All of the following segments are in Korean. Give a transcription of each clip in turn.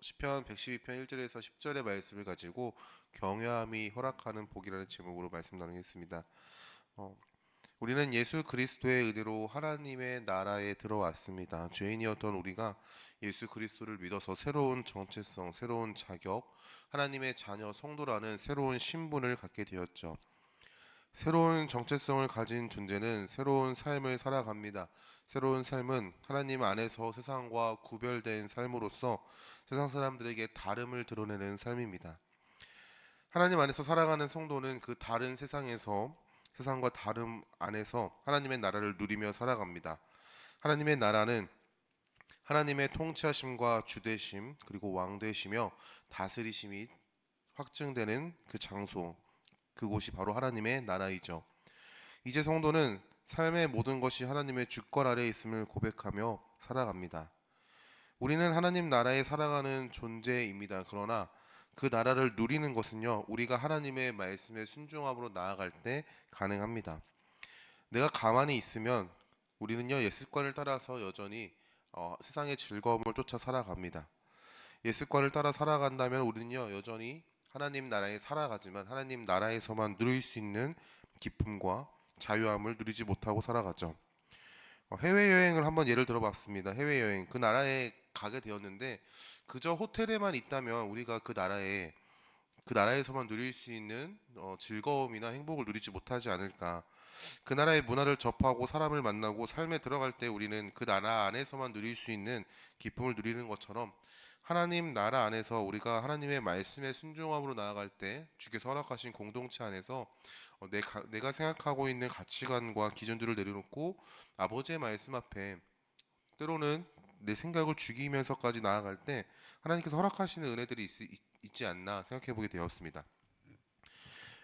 시편 112편 1절에서 10절의 말씀을 가지고 경외함이 허락하는 복이라는 제목으로 말씀 나누겠습니다. 어, 우리는 예수 그리스도의 은혜로 하나님의 나라에 들어왔습니다. 죄인이었던 우리가 예수 그리스도를 믿어서 새로운 정체성, 새로운 자격, 하나님의 자녀 성도라는 새로운 신분을 갖게 되었죠. 새로운 정체성을 가진 존재는 새로운 삶을 살아갑니다. 새로운 삶은 하나님 안에서 세상과 구별된 삶으로서 세상 사람들에게 다름을 드러내는 삶입니다. 하나님 안에서 살아가는 성도는 그 다른 세상에서 세상과 다름 안에서 하나님의 나라를 누리며 살아갑니다. 하나님의 나라는 하나님의 통치하심과 주되심 그리고 왕되시며 다스리심이 확증되는 그 장소, 그곳이 바로 하나님의 나라이죠. 이제 성도는 삶의 모든 것이 하나님의 주권 아래에 있음을 고백하며 살아갑니다. 우리는 하나님 나라에 살아가는 존재입니다. 그러나 그 나라를 누리는 것은요, 우리가 하나님의 말씀에 순종함으로 나아갈 때 가능합니다. 내가 가만히 있으면 우리는요, 예습관을 따라서 여전히 세상의 즐거움을 쫓아 살아갑니다. 예습관을 따라 살아간다면 우리는요, 여전히 하나님 나라에 살아가지만 하나님 나라에서만 누릴 수 있는 기쁨과 자유함을 누리지 못하고 살아가죠. 해외여행을 한번 예를 들어봤습니다. 해외여행 그 나라에 가게 되었는데 그저 호텔에만 있다면 우리가 그 나라에서만 누릴 수 있는 즐거움이나 행복을 누리지 못하지 않을까. 그 나라의 문화를 접하고 사람을 만나고 삶에 들어갈 때 우리는 그 나라 안에서만 누릴 수 있는 기쁨을 누리는 것처럼 하나님 나라 안에서 우리가 하나님의 말씀에 순종함으로 나아갈 때 주께서 허락하신 공동체 안에서 내가 생각하고 있는 가치관과 기준들을 내려놓고 아버지의 말씀 앞에 때로는 내 생각을 죽이면서까지 나아갈 때 하나님께서 허락하시는 은혜들이 있지 않나 생각해 보게 되었습니다.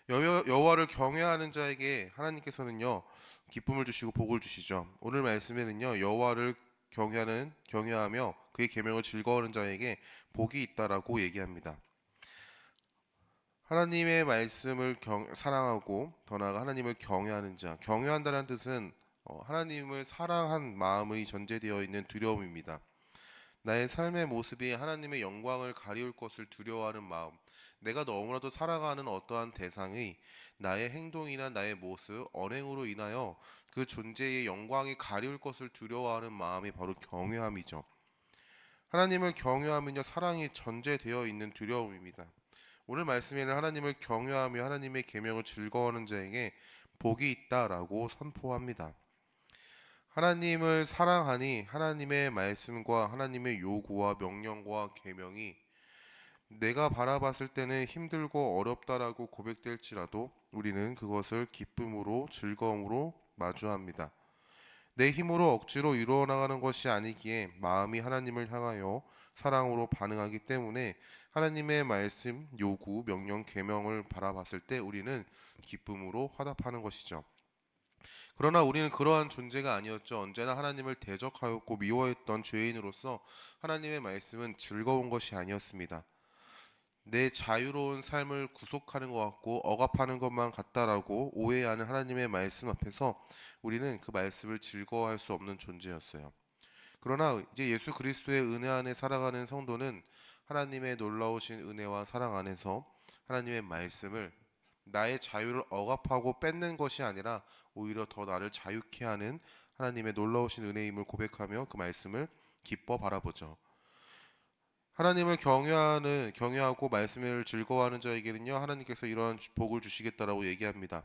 여호와를 경외하는 자에게 하나님께서는요 기쁨을 주시고 복을 주시죠. 오늘 말씀에는요 여호와를 경외하며 그의 계명을 즐거워하는 자에게 복이 있다라고 얘기합니다. 하나님의 말씀을 사랑하고 더 나아가 하나님을 경외하는 자, 경외한다는 뜻은 하나님을 사랑한 마음이 전제되어 있는 두려움입니다. 나의 삶의 모습이 하나님의 영광을 가리울 것을 두려워하는 마음, 내가 너무나도 살아가는 어떠한 대상이 나의 행동이나 나의 모습, 언행으로 인하여 그 존재의 영광이 가리울 것을 두려워하는 마음이 바로 경외함이죠. 하나님을 경외하면요 사랑이 전제되어 있는 두려움입니다. 오늘 말씀에는 하나님을 경외하며 하나님의 계명을 즐거워하는 자에게 복이 있다라고 선포합니다. 하나님을 사랑하니 하나님의 말씀과 하나님의 요구와 명령과 계명이 내가 바라봤을 때는 힘들고 어렵다라고 고백될지라도 우리는 그것을 기쁨으로 즐거움으로 마주합니다. 내 힘으로 억지로 이루어 나가는 것이 아니기에 마음이 하나님을 향하여 사랑으로 반응하기 때문에 하나님의 말씀, 요구, 명령, 계명을 바라봤을 때 우리는 기쁨으로 화답하는 것이죠. 그러나 우리는 그러한 존재가 아니었죠. 언제나 하나님을 대적하였고 미워했던 죄인으로서 하나님의 말씀은 즐거운 것이 아니었습니다. 내 자유로운 삶을 구속하는 것 같고 억압하는 것만 같다라고 오해하는 하나님의 말씀 앞에서 우리는 그 말씀을 즐거워할 수 없는 존재였어요. 그러나 이제 예수 그리스도의 은혜 안에 살아가는 성도는 하나님의 놀라우신 은혜와 사랑 안에서 하나님의 말씀을 나의 자유를 억압하고 뺏는 것이 아니라 오히려 더 나를 자유케 하는 하나님의 놀라우신 은혜임을 고백하며 그 말씀을 기뻐 바라보죠. 하나님을 경외하고 말씀을 즐거워하는 자에게는요 하나님께서 이러한 복을 주시겠다라고 얘기합니다.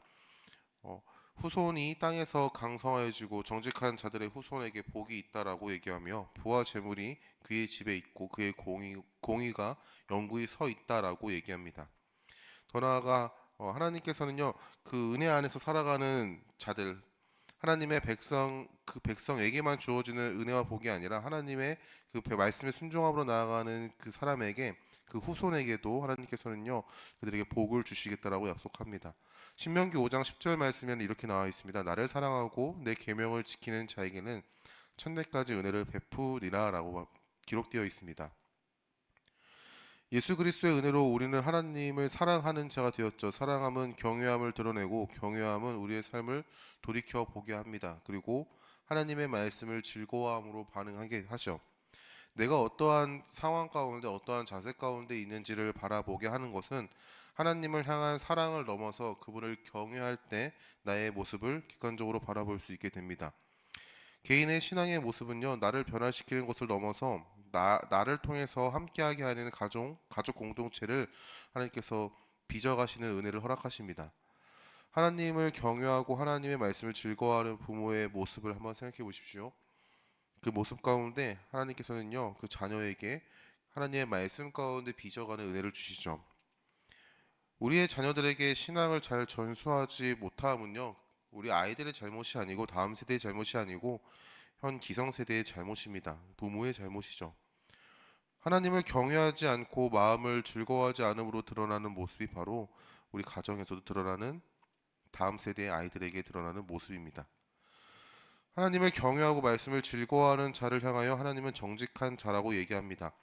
어, 후손이 땅에서 강성하여지고 정직한 자들의 후손에게 복이 있다라고 얘기하며 부와 재물이 그의 집에 있고 그의 공의가 영구히 서 있다라고 얘기합니다. 더 나아가 하나님께서는요 그 은혜 안에서 살아가는 자들 하나님의 그 백성에게만 주어지는 은혜와 복이 아니라 하나님의 그 말씀에 순종함으로 나아가는 그 사람에게 그 후손에게도 하나님께서는요 그들에게 복을 주시겠다라고 약속합니다. 신명기 5장 10절 말씀에는 이렇게 나와 있습니다. 나를 사랑하고 내 계명을 지키는 자에게는 천대까지 은혜를 베푸리라라고 기록되어 있습니다. 예수 그리스도의 은혜로 우리는 하나님을 사랑하는 자가 되었죠. 사랑함은 경외함을 드러내고 경외함은 우리의 삶을 돌이켜 보게 합니다. 그리고 하나님의 말씀을 즐거워함으로 반응하게 하죠. 내가 어떠한 상황 가운데 어떠한 자세 가운데 있는지를 바라보게 하는 것은 하나님을 향한 사랑을 넘어서 그분을 경외할 때 나의 모습을 객관적으로 바라볼 수 있게 됩니다. 개인의 신앙의 모습은요, 나를 변화시키는 것을 넘어서 나를 통해서 함께하게 하는 가족 공동체를 하나님께서 빚어가시는 은혜를 허락하십니다. 하나님을 경외하고 하나님의 말씀을 즐거워하는 부모의 모습을 한번 생각해 보십시오. 그 모습 가운데 하나님께서는요, 그 자녀에게 하나님의 말씀 가운데 빚어가는 은혜를 주시죠. 우리의 자녀들에게 신앙을 잘 전수하지 못함은요, 우리 아이들의 잘못이 아니고 다음 세대의 잘못이 아니고 현 기성세대의 잘못입니다. 부모의 잘못이죠. 하나님을 경외하지 않고 마음을 즐거워하지 않음으로 드러나는 모습이 바로 우리 가정에서도 드러나는 다음 세대의 아이들에게 드러나는 모습입니다. 하나님을 경외하고 말씀을 즐거워하는 자를 향하여 하나님은 정직한 자라고 얘기합니다.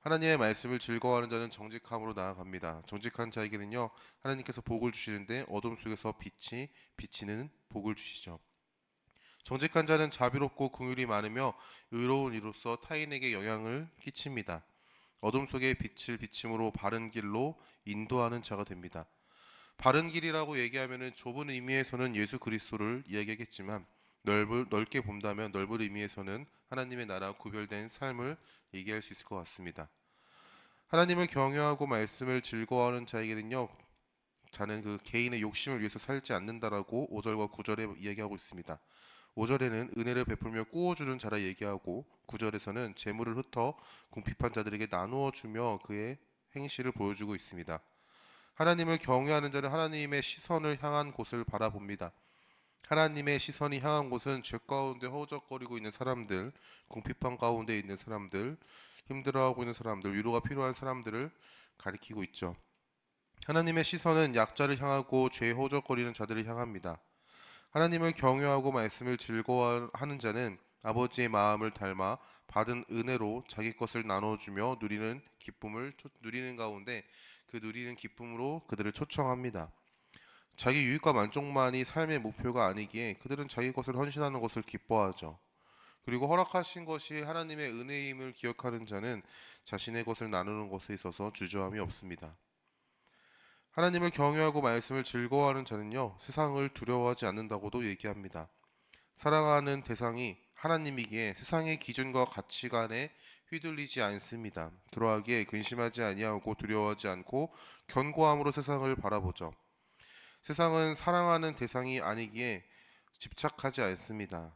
하나님의 말씀을 즐거워하는 자는 정직함으로 나아갑니다. 정직한 자에게는요, 하나님께서 복을 주시는데 어둠 속에서 빛이 비치는 복을 주시죠. 정직한 자는 자비롭고 긍휼이 많으며 의로운 이로써 타인에게 영향을 끼칩니다. 어둠 속에 빛을 비침으로 바른 길로 인도하는 자가 됩니다. 바른 길이라고 얘기하면은 좁은 의미에서는 예수 그리스도를 이야기하겠지만 넓게 본다면 넓은 의미에서는 하나님의 나라 구별된 삶을 얘기할 수 있을 것 같습니다. 하나님을 경외하고 말씀을 즐거워하는 자에게는요, 자는 그 개인의 욕심을 위해서 살지 않는다라고 5절과 9절에 이야기하고 있습니다. 5절에는 은혜를 베풀며 꾸어주는 자라 얘기하고 9절에서는 재물을 흩어 궁핍한 자들에게 나누어 주며 그의 행실을 보여주고 있습니다. 하나님을 경외하는 자는 하나님의 시선을 향한 곳을 바라봅니다. 하나님의 시선이 향한 곳은 죄 가운데 허우적거리고 있는 사람들, 궁핍한 가운데 있는 사람들, 힘들어하고 있는 사람들, 위로가 필요한 사람들을 가리키고 있죠. 하나님의 시선은 약자를 향하고 죄에 허우적거리는 자들을 향합니다. 하나님을 경외하고 말씀을 즐거워하는 자는 아버지의 마음을 닮아 받은 은혜로 자기 것을 나눠주며 누리는 기쁨을 누리는 가운데 그 누리는 기쁨으로 그들을 초청합니다. 자기 유익과 만족만이 삶의 목표가 아니기에 그들은 자기 것을 헌신하는 것을 기뻐하죠. 그리고 허락하신 것이 하나님의 은혜임을 기억하는 자는 자신의 것을 나누는 것에 있어서 주저함이 없습니다. 하나님을 경외하고 말씀을 즐거워하는 자는요, 세상을 두려워하지 않는다고도 얘기합니다. 사랑하는 대상이 하나님이기에 세상의 기준과 가치관에 휘둘리지 않습니다. 그러하기에 근심하지 아니하고 두려워하지 않고 견고함으로 세상을 바라보죠. 세상은 사랑하는 대상이 아니기에 집착하지 않습니다.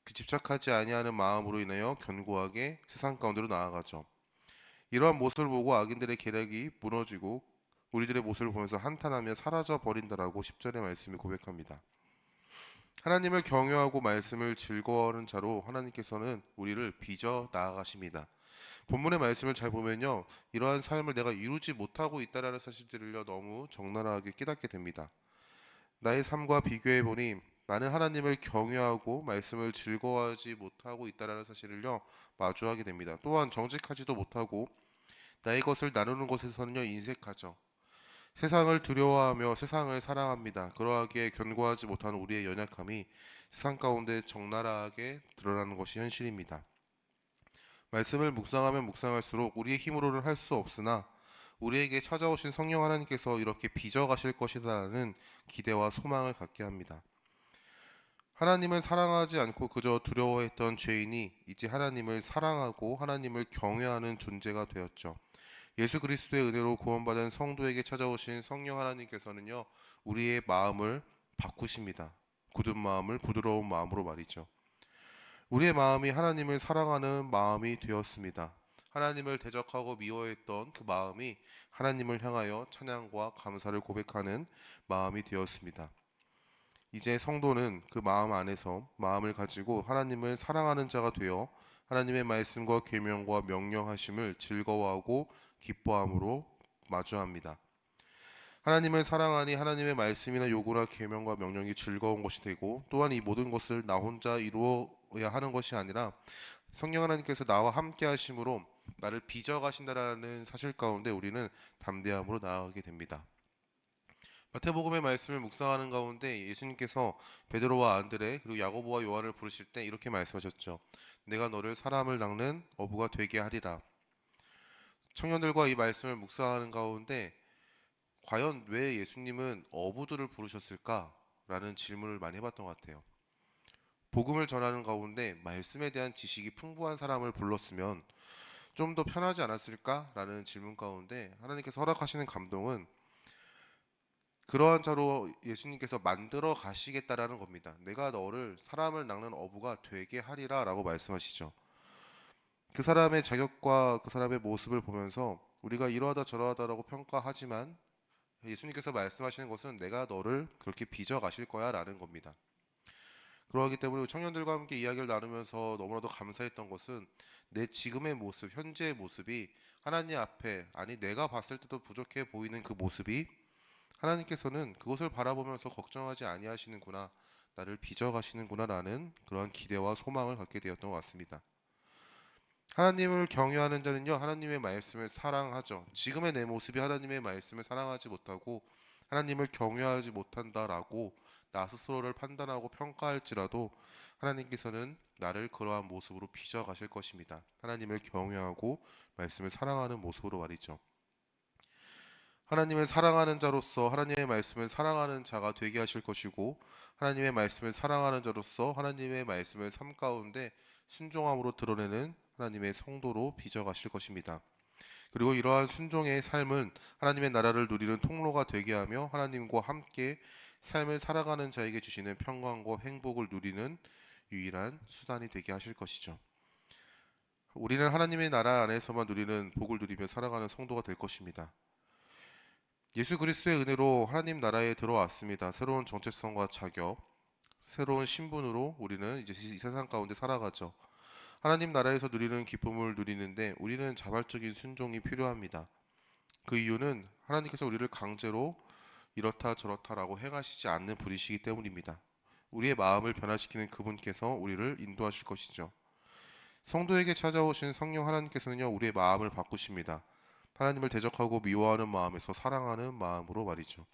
그 집착하지 아니하는 마음으로 인하여 견고하게 세상 가운데로 나아가죠. 이러한 모습을 보고 악인들의 계략이 무너지고 우리들의 모습을 보면서 한탄하며 사라져 버린다라고 10절의 말씀이 고백합니다. 하나님을 경외하고 말씀을 즐거워하는 자로 하나님께서는 우리를 빚어 나아가십니다. 본문의 말씀을 잘 보면요, 이러한 삶을 내가 이루지 못하고 있다라는 사실들을요 너무 적나라하게 깨닫게 됩니다. 나의 삶과 비교해 보니 나는 하나님을 경외하고 말씀을 즐거워하지 못하고 있다라는 사실을요 마주하게 됩니다. 또한 정직하지도 못하고 나의 것을 나누는 것에서는요 인색하죠. 세상을 두려워하며 세상을 사랑합니다. 그러하기에 견고하지 못한 우리의 연약함이 세상 가운데 적나라하게 드러나는 것이 현실입니다. 말씀을 묵상하면 묵상할수록 우리의 힘으로는 할 수 없으나 우리에게 찾아오신 성령 하나님께서 이렇게 빚어 가실 것이다라는 기대와 소망을 갖게 합니다. 하나님을 사랑하지 않고 그저 두려워했던 죄인이 이제 하나님을 사랑하고 하나님을 경외하는 존재가 되었죠. 예수 그리스도의 은혜로 구원받은 성도에게 찾아오신 성령 하나님께서는요, 우리의 마음을 바꾸십니다. 굳은 마음을 부드러운 마음으로 말이죠. 우리의 마음이 하나님을 사랑하는 마음이 되었습니다. 하나님을 대적하고 미워했던 그 마음이 하나님을 향하여 찬양과 감사를 고백하는 마음이 되었습니다. 이제 성도는 그 마음 안에서 마음을 가지고 하나님을 사랑하는 자가 되어 하나님의 말씀과 계명과 명령하심을 즐거워하고 기뻐함으로 마주합니다. 하나님을 사랑하니 하나님의 말씀이나 요구나 계명과 명령이 즐거운 것이 되고 또한 이 모든 것을 나 혼자 이루어야 하는 것이 아니라 성령 하나님께서 나와 함께 하심으로 나를 빚어 가신다라는 사실 가운데 우리는 담대함으로 나아가게 됩니다. 마태복음의 말씀을 묵상하는 가운데 예수님께서 베드로와 안드레 그리고 야고보와 요한을 부르실 때 이렇게 말씀하셨죠. 내가 너를 사람을 낚는 어부가 되게 하리라. 청년들과 이 말씀을 묵상하는 가운데 과연 왜 예수님은 어부들을 부르셨을까라는 질문을 많이 해봤던 것 같아요. 복음을 전하는 가운데 말씀에 대한 지식이 풍부한 사람을 불렀으면 좀 더 편하지 않았을까라는 질문 가운데 하나님께서 허락하시는 감동은 그러한 자로 예수님께서 만들어 가시겠다라는 겁니다. 내가 너를 사람을 낚는 어부가 되게 하리라라고 말씀하시죠. 그 사람의 자격과 그 사람의 모습을 보면서 우리가 이러하다 저러하다라고 평가하지만 예수님께서 말씀하시는 것은 내가 너를 그렇게 빚어 가실 거야라는 겁니다. 그러기 때문에 청년들과 함께 이야기를 나누면서 너무나도 감사했던 것은 내 지금의 모습, 현재의 모습이 하나님 앞에 아니 내가 봤을 때도 부족해 보이는 그 모습이 하나님께서는 그것을 바라보면서 걱정하지 아니하시는구나, 나를 빚어가시는구나라는 그런 기대와 소망을 갖게 되었던 것 같습니다. 하나님을 경외하는 자는요, 하나님의 말씀을 사랑하죠. 지금의 내 모습이 하나님의 말씀을 사랑하지 못하고 하나님을 경외하지 못한다라고 나 스스로를 판단하고 평가할지라도 하나님께서는 나를 그러한 모습으로 빚어가실 것입니다. 하나님을 경외하고 말씀을 사랑하는 모습으로 말이죠. 하나님을 사랑하는 자로서 하나님의 말씀을 사랑하는 자가 되게 하실 것이고 하나님의 말씀을 사랑하는 자로서 하나님의 말씀을 삶 가운데 순종함으로 드러내는 하나님의 성도로 빚어가실 것입니다. 그리고 이러한 순종의 삶은 하나님의 나라를 누리는 통로가 되게 하며 하나님과 함께 삶을 살아가는 자에게 주시는 평강과 행복을 누리는 유일한 수단이 되게 하실 것이죠. 우리는 하나님의 나라 안에서만 누리는 복을 누리며 살아가는 성도가 될 것입니다. 예수 그리스도의 은혜로 하나님 나라에 들어왔습니다. 새로운 정체성과 자격, 새로운 신분으로 우리는 이제 이 세상 가운데 살아가죠. 하나님 나라에서 누리는 기쁨을 누리는데 우리는 자발적인 순종이 필요합니다. 그 이유는 하나님께서 우리를 강제로 이렇다 저렇다라고 행하시지 않는 분이시기 때문입니다. 우리의 마음을 변화시키는 그분께서 우리를 인도하실 것이죠. 성도에게 찾아오신 성령 하나님께서는요, 우리의 마음을 바꾸십니다. 하나님을 대적하고 미워하는 마음에서 사랑하는 마음으로 말이죠.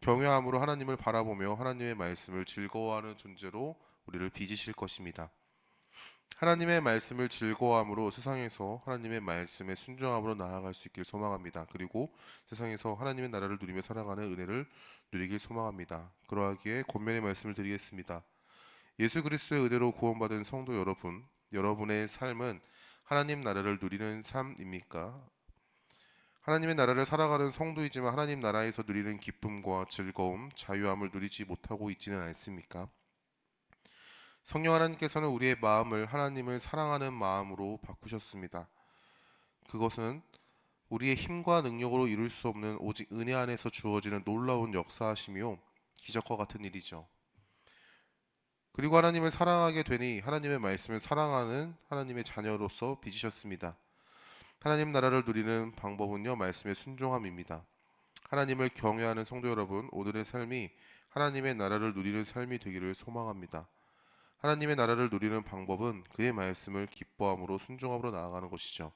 경외함으로 하나님을 바라보며 하나님의 말씀을 즐거워하는 존재로 우리를 빚으실 것입니다. 하나님의 말씀을 즐거워함으로 세상에서 하나님의 말씀에 순종함으로 나아갈 수 있길 소망합니다. 그리고 세상에서 하나님의 나라를 누리며 살아가는 은혜를 누리길 소망합니다. 그러하기에 권면의 말씀을 드리겠습니다. 예수 그리스도의 은혜로 구원받은 성도 여러분, 여러분의 삶은 하나님 나라를 누리는 삶입니까? 하나님의 나라를 살아가는 성도이지만 하나님 나라에서 누리는 기쁨과 즐거움, 자유함을 누리지 못하고 있지는 않습니까? 성령 하나님께서는 우리의 마음을 하나님을 사랑하는 마음으로 바꾸셨습니다. 그것은 우리의 힘과 능력으로 이룰 수 없는 오직 은혜 안에서 주어지는 놀라운 역사하시며 기적과 같은 일이죠. 그리고 하나님을 사랑하게 되니 하나님의 말씀을 사랑하는 하나님의 자녀로서 빚으셨습니다. 하나님 나라를 누리는 방법은요, 말씀의 순종함입니다. 하나님을 경외하는 성도 여러분, 오늘의 삶이 하나님의 나라를 누리는 삶이 되기를 소망합니다. 하나님의 나라를 누리는 방법은 그의 말씀을 기뻐함으로 순종함으로 나아가는 것이죠.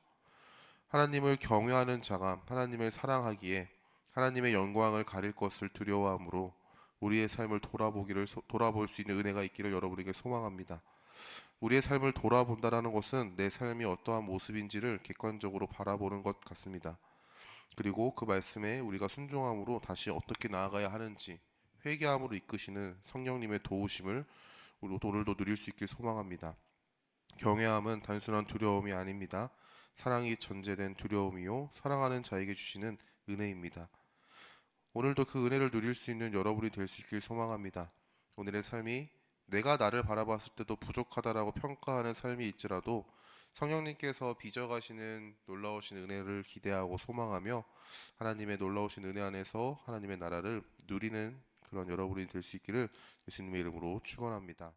하나님을 경외하는 자가 하나님을 사랑하기에 하나님의 영광을 가릴 것을 두려워함으로 우리의 삶을 돌아볼 수 있는 은혜가 있기를 여러분에게 소망합니다. 우리의 삶을 돌아본다라는 것은 내 삶이 어떠한 모습인지를 객관적으로 바라보는 것 같습니다. 그리고 그 말씀에 우리가 순종함으로 다시 어떻게 나아가야 하는지 회개함으로 이끄시는 성령님의 도우심을 오늘도 누릴 수 있길 소망합니다. 경외함은 단순한 두려움이 아닙니다. 사랑이 전제된 두려움이요, 사랑하는 자에게 주시는 은혜입니다. 오늘도 그 은혜를 누릴 수 있는 여러분이 될 수 있길 소망합니다. 오늘의 삶이 내가 나를 바라봤을 때도 부족하다라고 평가하는 삶이 있지라도 성령님께서 빚어가시는 놀라우신 은혜를 기대하고 소망하며 하나님의 놀라우신 은혜 안에서 하나님의 나라를 누리는 그런 여러분이 될 수 있기를 예수님의 이름으로 축원합니다.